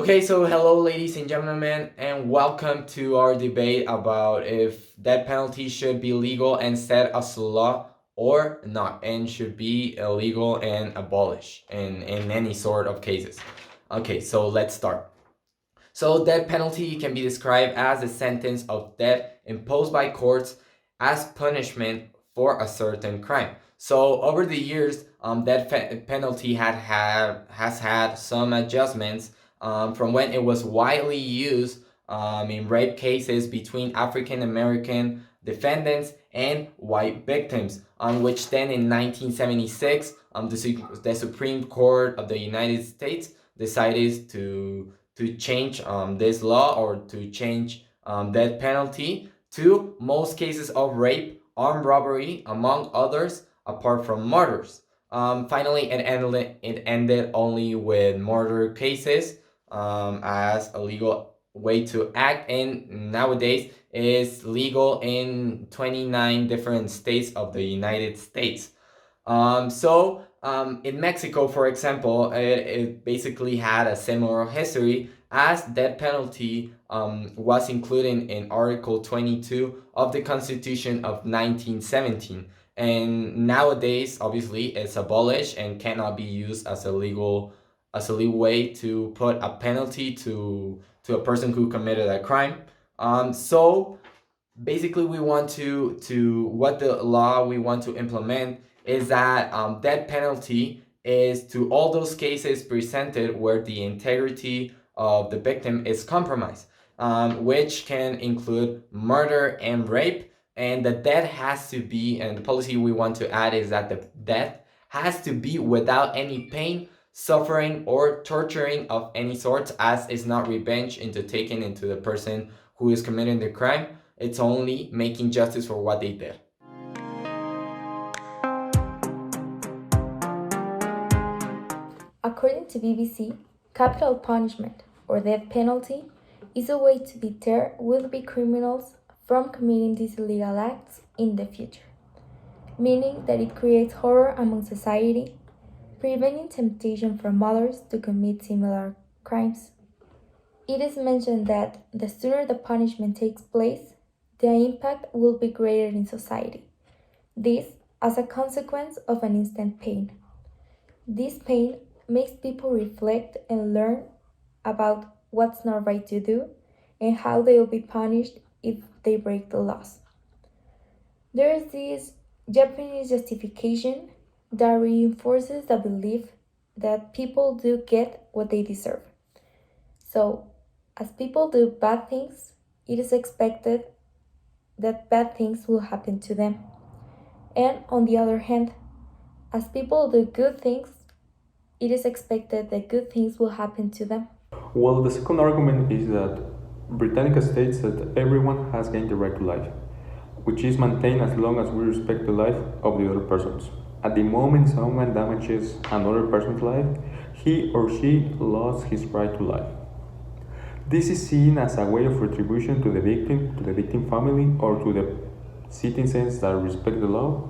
Okay, so hello, ladies and gentlemen, and welcome to our debate about if death penalty should be legal and set as law or not, and should be illegal and abolished in any sort of cases. Okay, so let's start. So, death penalty can be described as a sentence of death imposed by courts as punishment for a certain crime. So, over the years, death penalty has had some adjustments from when it was widely used in rape cases between African American defendants and white victims, on which then in 1976, the Supreme Court of the United States decided to change this law or to change death penalty to most cases of rape, armed robbery, among others, apart from murders. Finally, it ended only with murder cases as a legal way to act, and nowadays is legal in 29 different states of the United States. In Mexico, for example, it basically had a similar history as death penalty was included in Article 22 of the Constitution of 1917. And nowadays, obviously, it's abolished and cannot be used as a legal way to put a penalty to a person who committed a crime. So basically we want to what the law we want to implement is that death penalty is to all those cases presented where the integrity of the victim is compromised, which can include murder and rape, and the death has to be, and the policy we want to add is that the death has to be without any pain, suffering, or torturing of any sort, as is not revenge into taken into the person who is committing the crime. It's only making justice for what they did. According to BBC, capital punishment, or death penalty, is a way to deter would-be criminals from committing these illegal acts in the future, meaning that it creates horror among society, preventing temptation from others to commit similar crimes. It is mentioned that the sooner the punishment takes place, the impact will be greater in society. This as a consequence of an instant pain. This pain makes people reflect and learn about what's not right to do and how they will be punished if they break the laws. There is this Japanese justification that reinforces the belief that people do get what they deserve. So, as people do bad things, it is expected that bad things will happen to them. And on the other hand, as people do good things, it is expected that good things will happen to them. Well, the second argument is that Britannica states that everyone has gained the right to life, which is maintained as long as we respect the life of the other persons. At the moment someone damages another person's life, he or she lost his right to life. This is seen as a way of retribution to the victim family, or to the citizens that respect the law,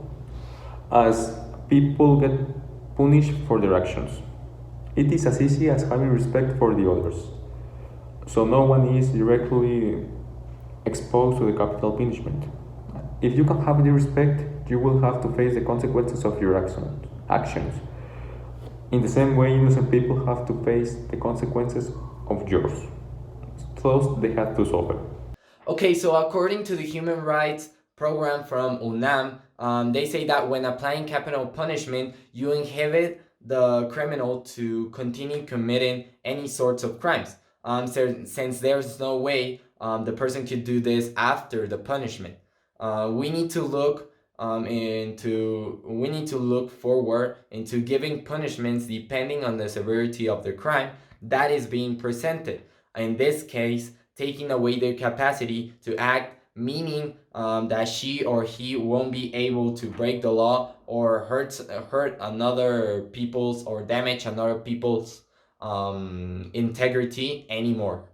as people get punished for their actions. It is as easy as having respect for the others. So no one is directly exposed to the capital punishment. If you can have the respect, you will have to face the consequences of your actions. In the same way, innocent people have to face the consequences of yours. Thus, they have to suffer. Okay, so according to the Human Rights Program from UNAM, they say that when applying capital punishment, you inhibit the criminal to continue committing any sorts of crimes. Since there's no way the person could do this after the punishment, we need to look forward into giving punishments depending on the severity of the crime that is being presented. In this case, taking away their capacity to act, meaning that she or he won't be able to break the law or hurt another people's or damage another people's integrity anymore.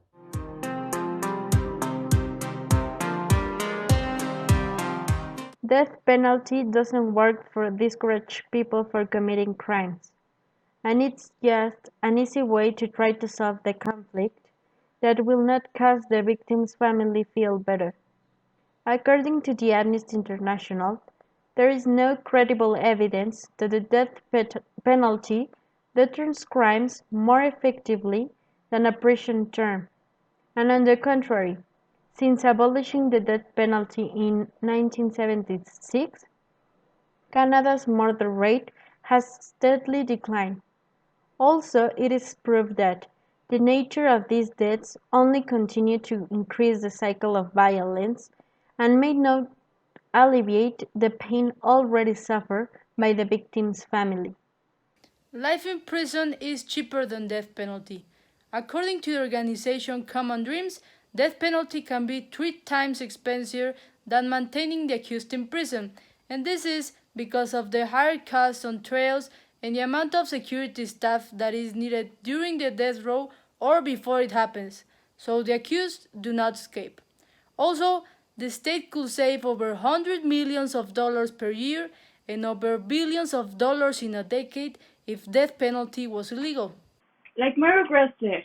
Death penalty doesn't work for discourage people for committing crimes. and it's just an easy way to try to solve the conflict that will not cause the victim's family feel better. According to the Amnesty International, there is no credible evidence that the death penalty deters crimes more effectively than a prison term, and on the contrary, since abolishing the death penalty in 1976, Canada's murder rate has steadily declined. Also, it is proof that the nature of these deaths only continue to increase the cycle of violence and may not alleviate the pain already suffered by the victim's family. Life in prison is cheaper than death penalty. According to the organization Common Dreams, death penalty can be 3 times expensier than maintaining the accused in prison, and this is because of the higher costs on trials and the amount of security staff that is needed during the death row or before it happens, so the accused do not escape. Also, the state could save over hundred millions of dollars per year and over billions of dollars in a decade if death penalty was illegal. Like Margaret said,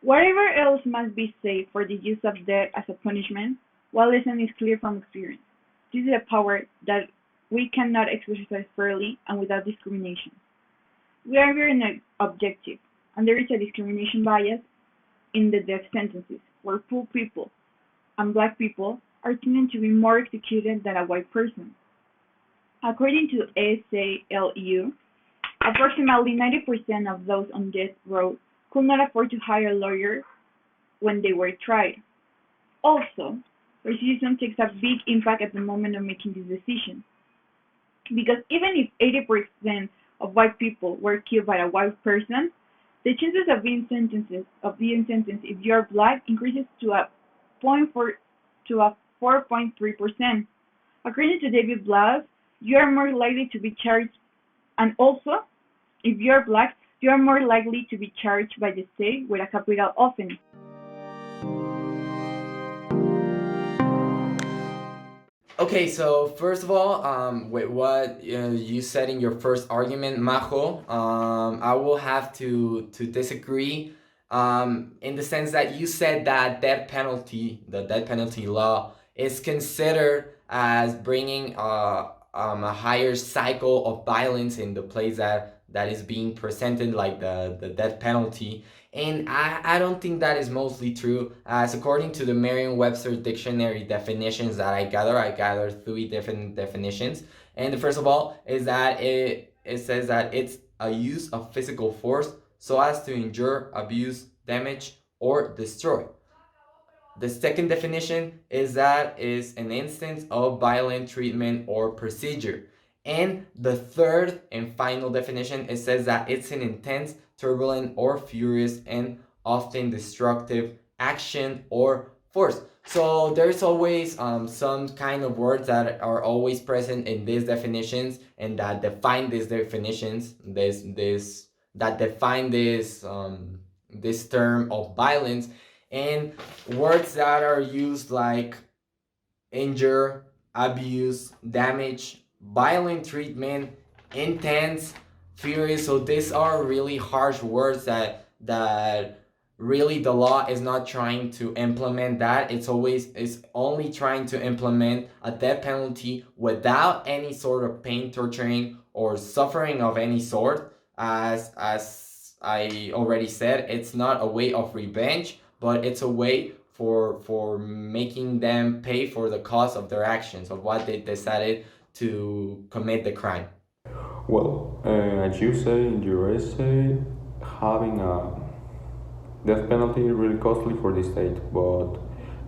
whatever else must be said for the use of death as a punishment, one lesson is clear from experience. This is a power that we cannot exercise fairly and without discrimination. We are very objective, and there is a discrimination bias in the death sentences, where poor people and black people are tended to be more executed than a white person. According to ACLU, approximately 90% of those on death row could not afford to hire a lawyer when they were tried. Also, racism takes a big impact at the moment of making this decision, because even if 80% of white people were killed by a white person, the chances of being sentenced if you are black increases to a 4.3%. According to David Blas, you are more likely to be charged, and also, if you are black, you are more likely to be charged by the state with a capital offense. Okay, so first of all, with what you said in your first argument, Majo, I will have to disagree. In the sense that you said that the death penalty law, is considered as bringing a higher cycle of violence in the place that is being presented, like the death penalty. And I don't think that is mostly true, as according to the Merriam-Webster dictionary definitions that I gathered 3 different definitions. And the first of all is that it says that it's a use of physical force so as to injure, abuse, damage, or destroy. The second definition is that is an instance of violent treatment or procedure. And the third and final definition, it says that it's an intense, turbulent, or furious and often destructive action or force. So there's always some kind of words that are always present in these definitions and that define these definitions, that define this term of violence, and words that are used like injure, abuse, damage, violent treatment, intense, furious. So these are really harsh words that really the law is not trying to implement that. It's only trying to implement a death penalty without any sort of pain, torturing, or suffering of any sort. As I already said, it's not a way of revenge, but it's a way for making them pay for the cost of their actions, of what they decided to commit the crime. Well, as you say in your essay, having a death penalty is really costly for the state, but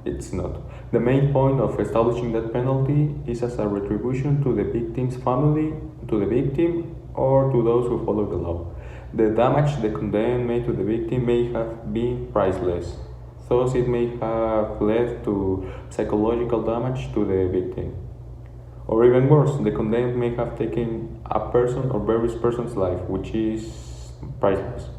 it's not. The main point of establishing that penalty is as a retribution to the victim's family, to the victim, or to those who follow the law. The damage the condemned made to the victim may have been priceless, thus it may have led to psychological damage to the victim. Or even worse, the condemned may have taken a person or various persons' life, which is priceless.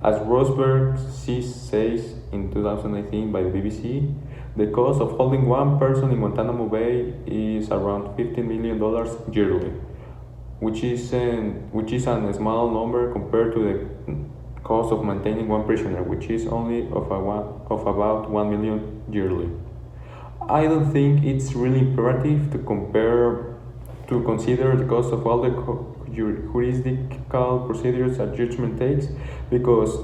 As Rosberg says in 2019 by the BBC, the cost of holding one person in Guantanamo Bay is around $15 million yearly. which is a small number compared to the cost of maintaining one prisoner, which is only of about 1 million yearly. I don't think it's really imperative to consider the cost of all the juridical procedures that judgment takes, because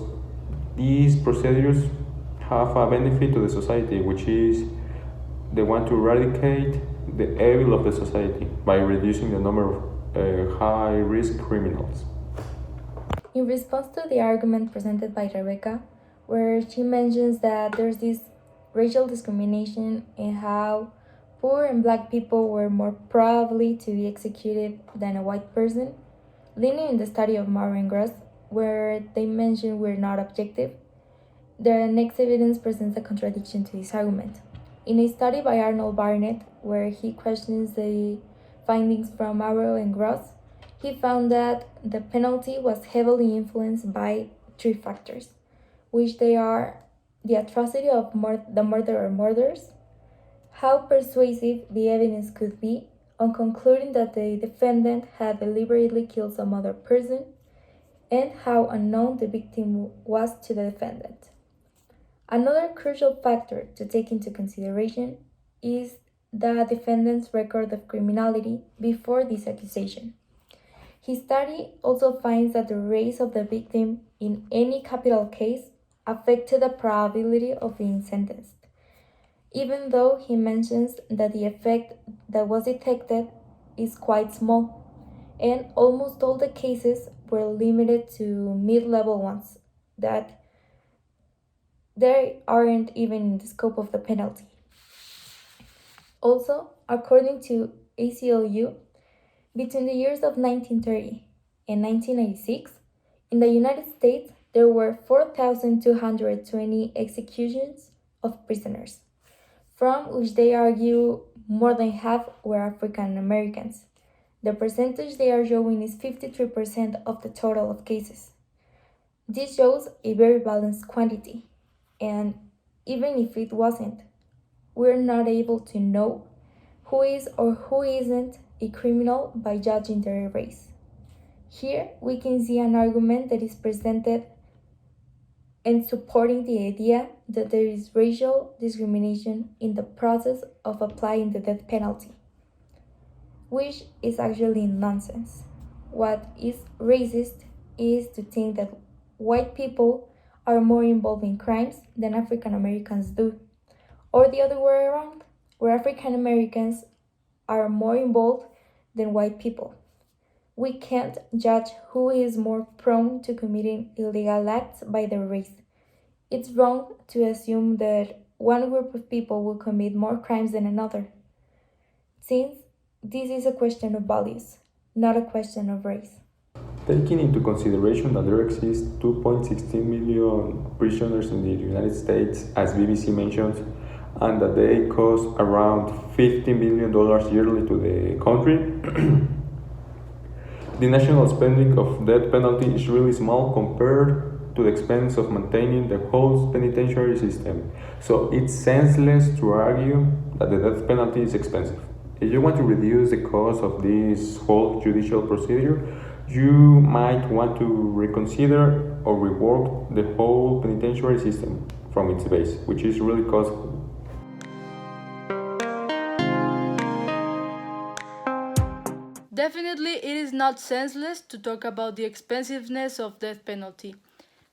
these procedures have a benefit to the society, which is they want to eradicate the evil of the society by reducing the number of high-risk criminals. In response to the argument presented by Rebecca, where she mentions that there's this racial discrimination and how poor and black people were more probably to be executed than a white person, leaning in the study of Maurer and Gross, where they mention we're not objective, the next evidence presents a contradiction to this argument. In a study by Arnold Barnett, where he questions the findings from Maurer and Gross, he found that the penalty was heavily influenced by three factors, which they are the atrocity of the murder or murders, how persuasive the evidence could be on concluding that the defendant had deliberately killed some other person, and how unknown the victim was to the defendant. Another crucial factor to take into consideration is the defendant's record of criminality before this accusation. His study also finds that the race of the victim in any capital case affected the probability of being sentenced, even though he mentions that the effect that was detected is quite small, and almost all the cases were limited to mid-level ones that they aren't even in the scope of the penalty. Also, according to ACLU, between the years of 1930 and 1996, in the United States, there were 4,220 executions of prisoners, from which they argue more than half were African Americans. The percentage they are showing is 53% of the total of cases. This shows a very balanced quantity, and even if it wasn't, we're not able to know who is or who isn't a criminal by judging their race. Here we can see an argument that is presented and supporting the idea that there is racial discrimination in the process of applying the death penalty, which is actually nonsense. What is racist is to think that white people are more involved in crimes than African Americans do, or the other way around, where African Americans are more involved than white people. We can't judge who is more prone to committing illegal acts by their race. It's wrong to assume that one group of people will commit more crimes than another, since this is a question of values, not a question of race. Taking into consideration that there exist 2.16 million prisoners in the United States, as BBC mentions, and that they cost around $50 million yearly to the country, the national spending of death penalty is really small compared to the expense of maintaining the whole penitentiary system. So it's senseless to argue that the death penalty is expensive. If you want to reduce the cost of this whole judicial procedure, you might want to reconsider or rework the whole penitentiary system from its base, which is really costly. Definitely, it is not senseless to talk about the expensiveness of death penalty.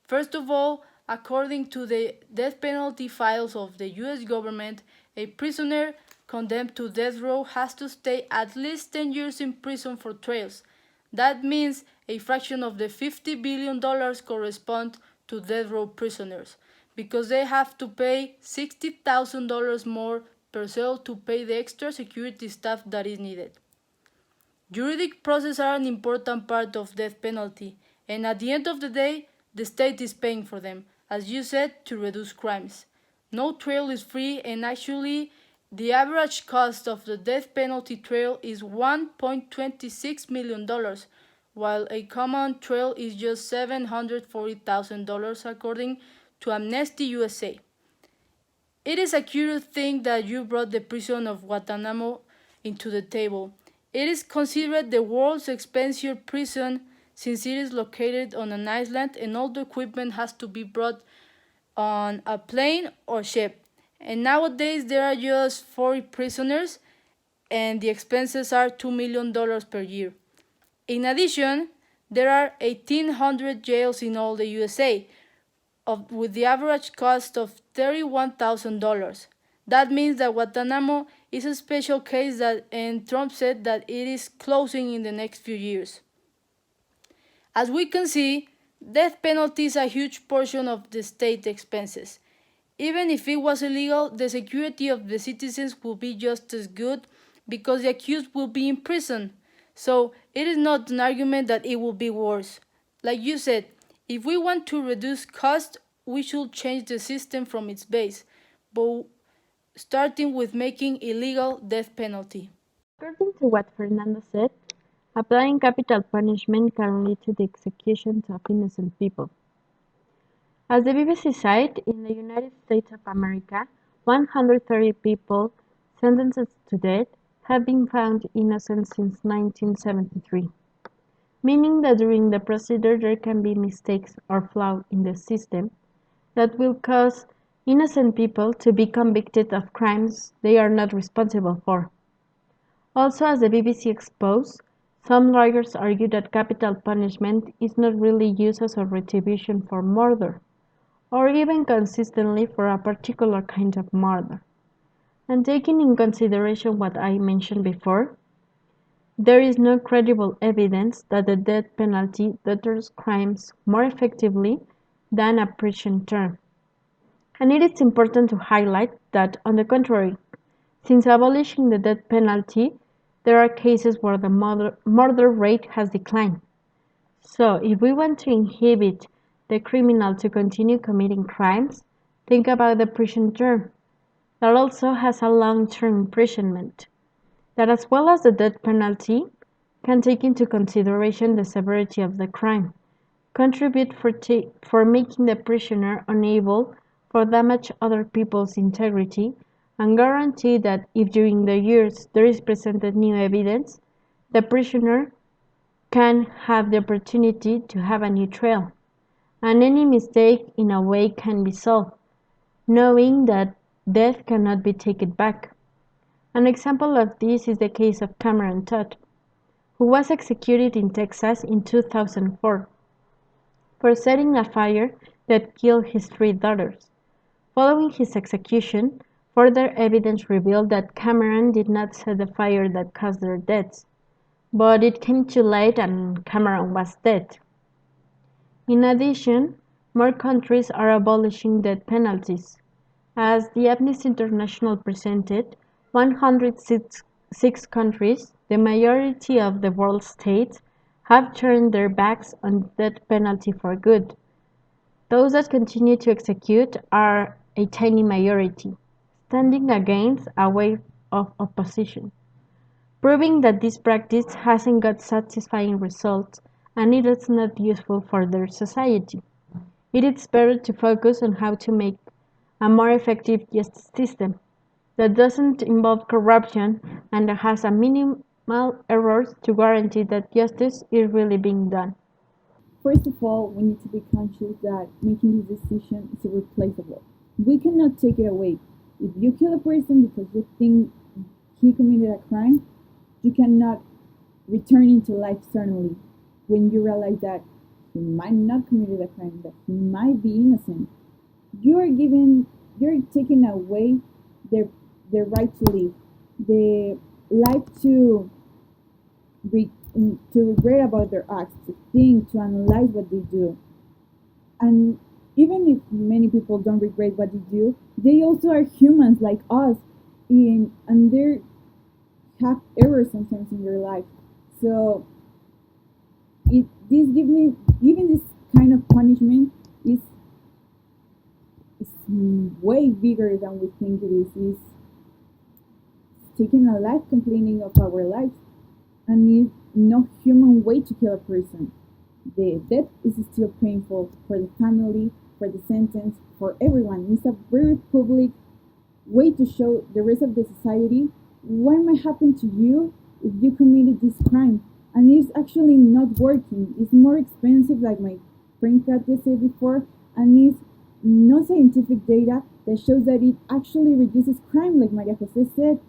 First of all, according to the death penalty files of the US government, a prisoner condemned to death row has to stay at least 10 years in prison for trials. That means a fraction of the $50 billion correspond to death row prisoners, because they have to pay $60,000 more per cell to pay the extra security staff that is needed. Juridic processes are an important part of death penalty, and at the end of the day, the state is paying for them, as you said, to reduce crimes. No trial is free, and actually, the average cost of the death penalty trial is $1.26 million, while a common trial is just $740,000 according to Amnesty USA. It is a curious thing that you brought the prison of Guantanamo into the table, It is considered the world's expensive prison since it is located on an island and all the equipment has to be brought on a plane or ship. And nowadays there are just 40 prisoners and the expenses are $2 million per year. In addition, there are 1,800 jails in all the USA, with the average cost of $31,000. That means that Guantanamo is a special case and Trump said that it is closing in the next few years. As we can see, death penalty is a huge portion of the state expenses. Even if it was illegal, the security of the citizens will be just as good because the accused will be in prison. So it is not an argument that it will be worse. Like you said, if we want to reduce costs, we should change the system from its base, but starting with making illegal death penalty. According to what Fernando said, applying capital punishment can lead to the executions of innocent people. As the BBC cited, in the United States of America, 130 people sentenced to death have been found innocent since 1973, meaning that during the procedure there can be mistakes or flaws in the system that will cause innocent people to be convicted of crimes they are not responsible for. Also, as the BBC exposed, some lawyers argue that capital punishment is not really used as a retribution for murder, or even consistently for a particular kind of murder. And taking in consideration what I mentioned before, there is no credible evidence that the death penalty deters crimes more effectively than a prison term. And it is important to highlight that, on the contrary, since abolishing the death penalty, there are cases where the murder rate has declined. So, if we want to inhibit the criminal to continue committing crimes, think about the prison term. That also has a long-term imprisonment. That, as well as the death penalty, can take into consideration the severity of the crime, contribute for making the prisoner unable to damage other people's integrity, and guarantee that if during the years there is presented new evidence, the prisoner can have the opportunity to have a new trial, and any mistake in a way can be solved, knowing that death cannot be taken back. An example of this is the case of Cameron Todd, who was executed in Texas in 2004 for setting a fire that killed his 3 daughters. Following his execution, further evidence revealed that Cameron did not set the fire that caused their deaths, but it came too late and Cameron was dead. In addition, more countries are abolishing death penalties. As the Amnesty International presented, 106 countries, the majority of the world's states, have turned their backs on death penalty for good. Those that continue to execute are a tiny minority, standing against a wave of opposition, proving that this practice hasn't got satisfying results and it is not useful for their society. It is better to focus on how to make a more effective justice system that doesn't involve corruption and that has a minimal errors to guarantee that justice is really being done. First of all, we need to be conscious that making this decision is irreplaceable. We cannot take it away. If you kill a person because you think he committed a crime, you cannot return into life suddenly when you realize that he might not committed a crime, that he might be innocent. You're taking away their right to live, the life to regret about their acts, to think, to analyze what they do. And even if many people don't regret what they do, they also are humans like us, and they have errors sometimes in their life. So giving this kind of punishment is way bigger than we think it is. It's taking a life, complaining of our lives, and it's no human way to kill a person. The death is still painful for the family, for the sentence, for everyone. It's a very public way to show the rest of the society what might happen to you if you committed this crime, and it's actually not working. It's more expensive, like my friend Katya said before, and it's no scientific data that shows that it actually reduces crime, like Maria Jose said.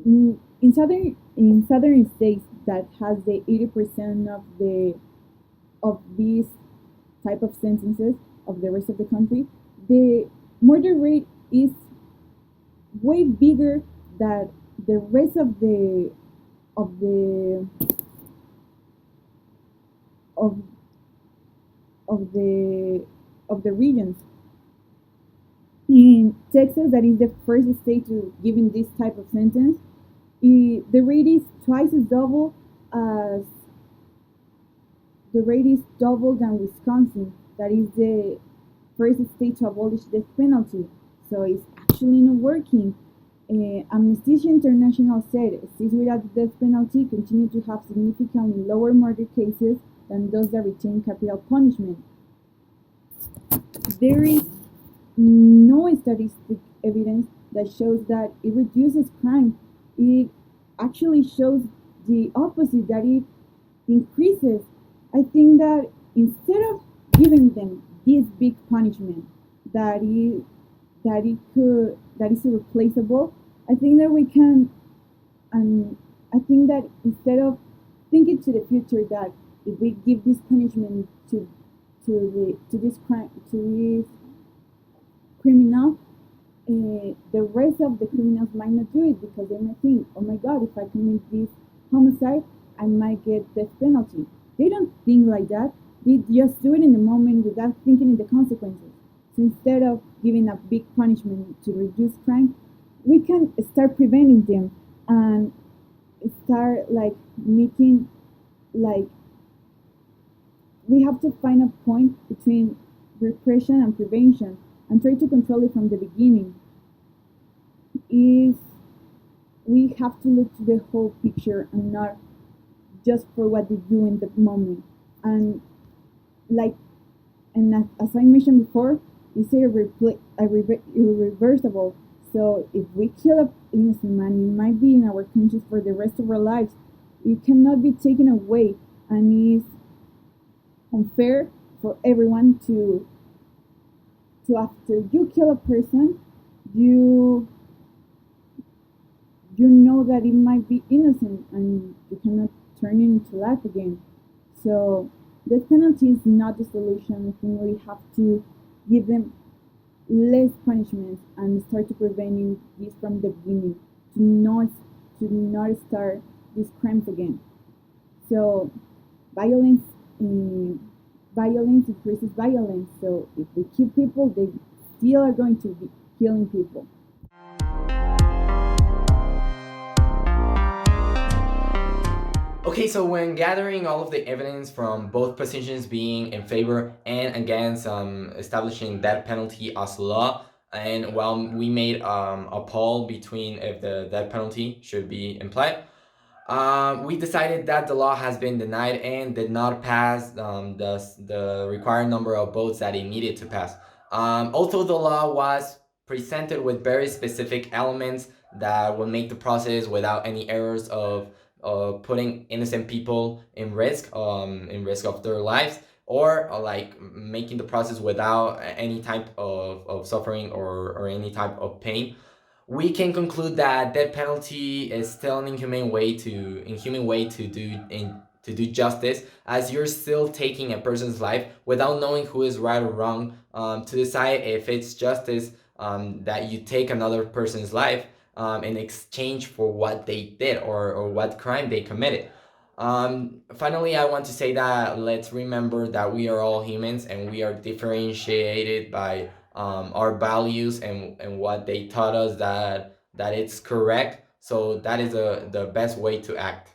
In southern states that has the 80% of these type of sentences of the rest of the country, the murder rate is way bigger than the rest of the of of the of the regions. In Texas, that is the first state to giving this type of sentence, the rate is twice as double as the rate is double than Wisconsin. That is the first state to abolish death penalty. So it's actually not working. Amnesty International said states without the death penalty continue to have significantly lower murder cases than those that retain capital punishment. There is no statistic evidence that shows that it reduces crime. It actually shows the opposite, that it increases. I think that instead of giving them this big punishment that is irreplaceable, I think that we can, and I think that instead of thinking to the future that if we give this punishment to this crime, to this criminal, the rest of the criminals might not do it because they might think, oh my god, if I commit this homicide, I might get death penalty. They don't think like that. They just do it in the moment without thinking in the consequences. So instead of giving a big punishment to reduce crime, we can start preventing them and start like making, like, we have to find a point between repression and prevention and try to control it from the beginning. Is we have to look to the whole picture and not just for what they do in the moment. And like, and as I mentioned before, it's irreversible. So if we kill an innocent man, it might be in our conscience for the rest of our lives. It cannot be taken away, and it's unfair for everyone to after you kill a person, you know that it might be innocent and you cannot turn it into life again. So death penalty is not the solution. I think we have to give them less punishments and start to preventing this from the beginning, to not start these crimes again. So violence violence increases violence. So if we kill people, they still are going to be killing people. Okay, so when gathering all of the evidence from both positions being in favor and against establishing death penalty as law, and while we made a poll between if the death penalty should be implied, we decided that the law has been denied and did not pass the required number of votes that it needed to pass. Although the law was presented with very specific elements that will make the process without any errors of putting innocent people in risk of their lives, or like making the process without any type of suffering or any type of pain, we can conclude that death penalty is still an inhumane way to do justice, as you're still taking a person's life without knowing who is right or wrong, to decide if it's justice that you take another person's life in exchange for what they did or what crime they committed. Finally, I want to say that let's remember that we are all humans and we are differentiated by our values and what they taught us that it's correct. So that is the best way to act.